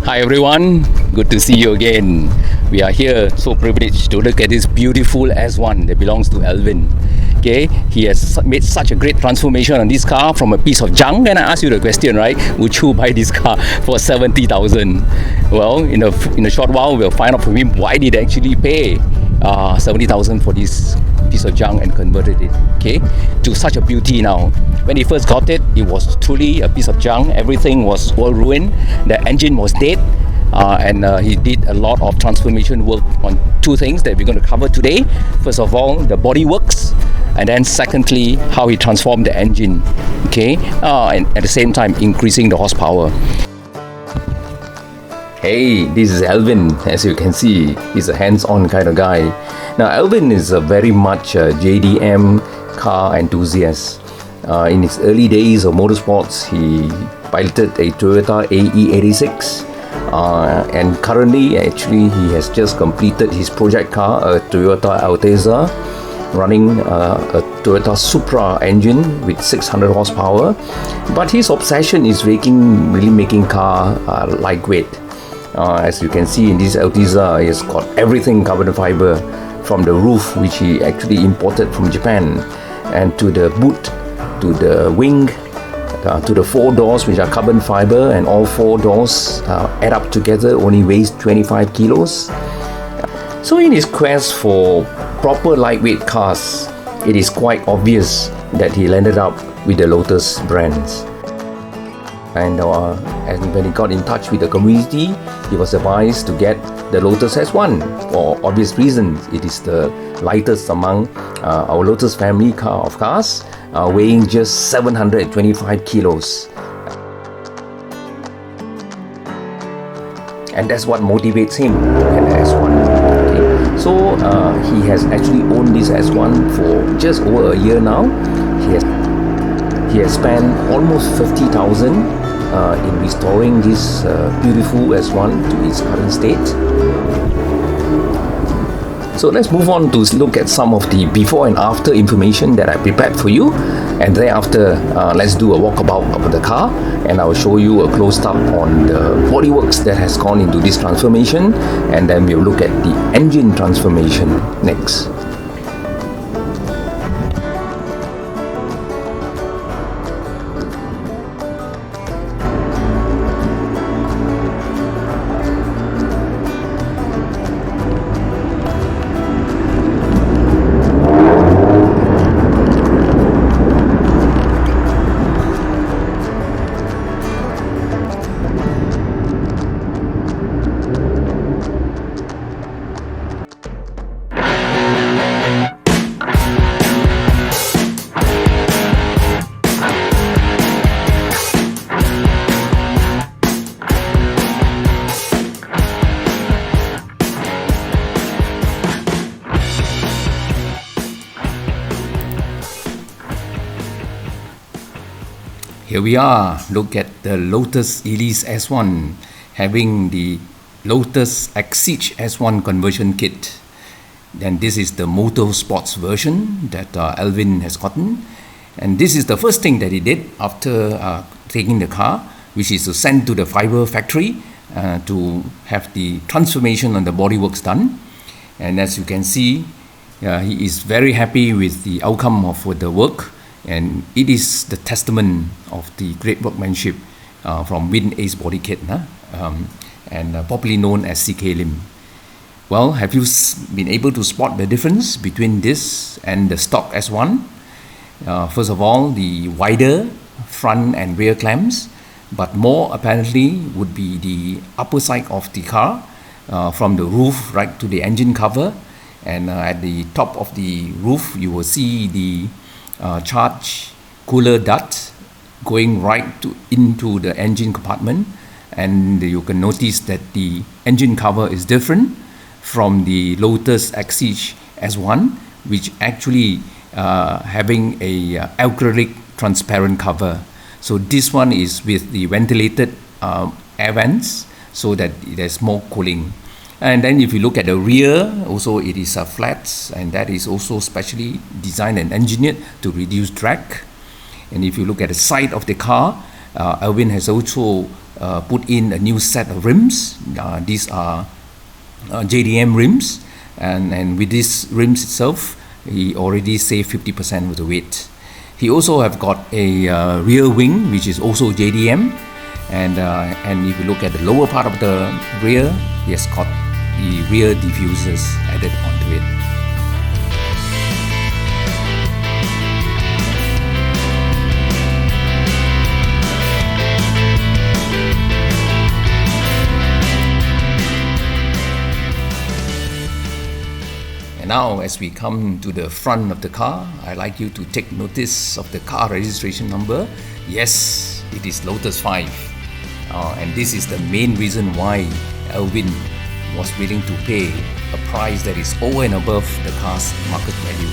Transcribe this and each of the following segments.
Hi everyone, good to see you again. We are here, so privileged to look at this beautiful S1 that belongs to Alvin. Okay, he has made such a great transformation on this car from a piece of junk. And I ask you the question, right? Would you buy this car for 70,000? Well, in a short while, we'll find out from him why did he actually pay 70,000 for this piece of junk and converted it, okay, to such a beauty now. When he first got it, it was truly a piece of junk. Everything was all ruined. The engine was dead. And he did a lot of transformation work on two things that we're going to cover today. First of all, the bodyworks, and then secondly, how he transformed the engine, okay, and at the same time increasing the horsepower. Hey, this is Alvin. As you can see, he's a hands-on kind of guy. Now, Alvin is a very much JDM car enthusiast. In his early days of motorsports, he piloted a Toyota AE86. And currently, actually, he has just completed his project car, a Toyota Altezza, running a Toyota Supra engine with 600 horsepower. But his obsession is really making car lightweight. As you can see in this Altezza, he has got everything carbon fiber, from the roof, which he actually imported from Japan, and to the boot, to the wing, to the four doors, which are carbon fiber, and all four doors add up together only weighs 25 kilos. So in his quest for proper lightweight cars, it is quite obvious that he landed up with the Lotus brands. And when he got in touch with the community, he was advised to get the Lotus S1 for obvious reasons. It is the lightest among our Lotus family car of cars, weighing just 725 kilos. And that's what motivates him to get the S1. Okay. So he has actually owned this S1 for just over a year now. He has spent almost 50,000 in restoring this beautiful S1 to its current state. So let's move on to look at some of the before and after information that I prepared for you, and thereafter let's do a walkabout of the car, and I will show you a close-up on the bodyworks that has gone into this transformation, and then we'll look at the engine transformation next. Here we are, look at the Lotus Elise S1 having the Lotus Exige S1 conversion kit. Then this is the Motorsports version that Alvin has gotten. And this is the first thing that he did after taking the car, which is to send to the fiber factory to have the transformation on the bodyworks done. And as you can see, he is very happy with the outcome of the work. And it is the testament of the great workmanship from Win Ace Body Kit, and popularly known as CK Lim. Well, have you been able to spot the difference between this and the stock S1? First of all, the wider front and rear clamps, but more apparently would be the upper side of the car, from the roof right to the engine cover. And at the top of the roof, you will see the charge cooler duct going right into the engine compartment, and you can notice that the engine cover is different from the Lotus Exige S1, which actually having a acrylic transparent cover. So this one is with the ventilated air vents, so that there's more cooling. And then if you look at the rear, also it is flat, and that is also specially designed and engineered to reduce drag. And if you look at the side of the car, Alvin has also put in a new set of rims. These are JDM rims, and with these rims itself, he already saved 50% of the weight. He also have got a rear wing, which is also JDM, and if you look at the lower part of the rear, he has got the rear diffusers added onto it. And now, as we come to the front of the car, I'd like you to take notice of the car registration number. Yes, it is Lotus 5. And this is the main reason why Alvin was willing to pay a price that is over and above the car's market value.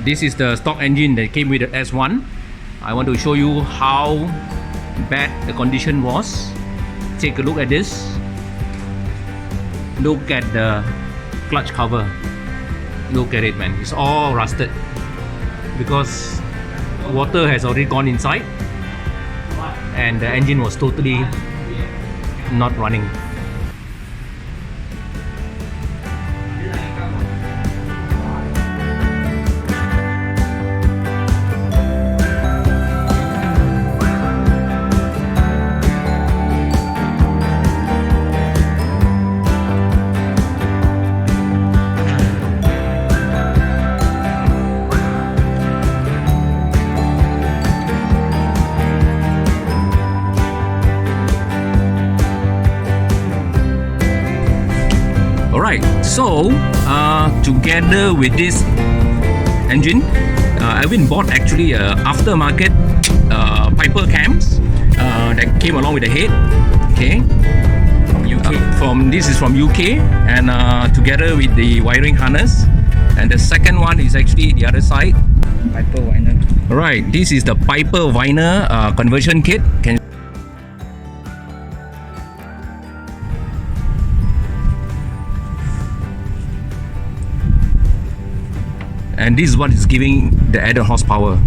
This is the stock engine that came with the S1. I want to show you how bad the condition was. Take a look at this. Look at the clutch cover. Look at it, man. It's all rusted because water has already gone inside and the engine was totally not running. Alright, so together with this engine, Alvin bought actually a aftermarket Piper cams that came along with the head. Okay, from UK. This is from UK, and together with the wiring harness. And the second one is actually the other side. Piper Viner. Alright, this is the Piper Viner conversion kit. And this is what is giving the added horsepower.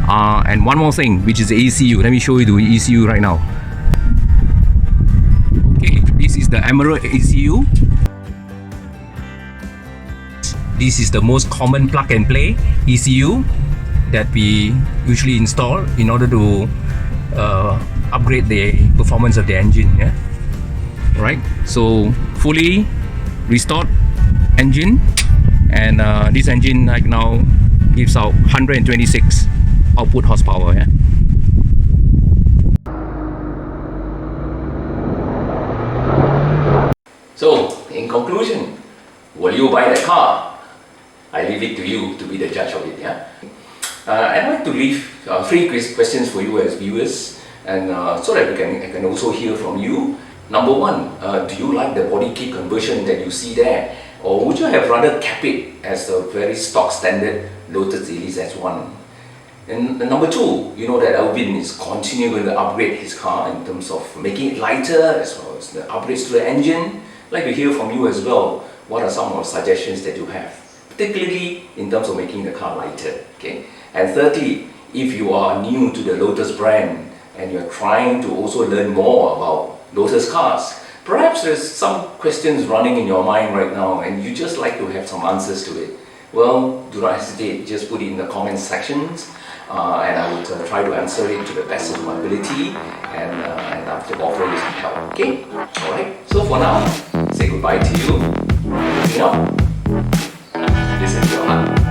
And one more thing, which is the ECU. Let me show you the ECU right now. Okay, this is the Emerald ECU. This is the most common plug and play ECU that we usually install in order to upgrade the performance of the engine. Yeah, right. So fully restored engine. And this engine like now gives out 126 output horsepower. Yeah? So, in conclusion, will you buy that car? I leave it to you to be the judge of it. Yeah? I'd like to leave 3 questions for you as viewers, and so that I can also hear from you. Number 1, do you like the body kit conversion that you see there? Or would you have rather kept it as a very stock standard Lotus Elise S1? And number 2, you know that Alvin is continuing to upgrade his car in terms of making it lighter as well as the upgrades to the engine. I'd like to hear from you as well. What are some of the suggestions that you have, particularly in terms of making the car lighter? Okay. And thirdly, if you are new to the Lotus brand and you're trying to also learn more about Lotus cars, perhaps there's some questions running in your mind right now and you just like to have some answers to it. Well, do not hesitate, just put it in the comment sections and I will try to answer it to the best of my ability and after offer you some help. Okay? Alright, so for now, say goodbye to you. Listen up. Listen to your heart.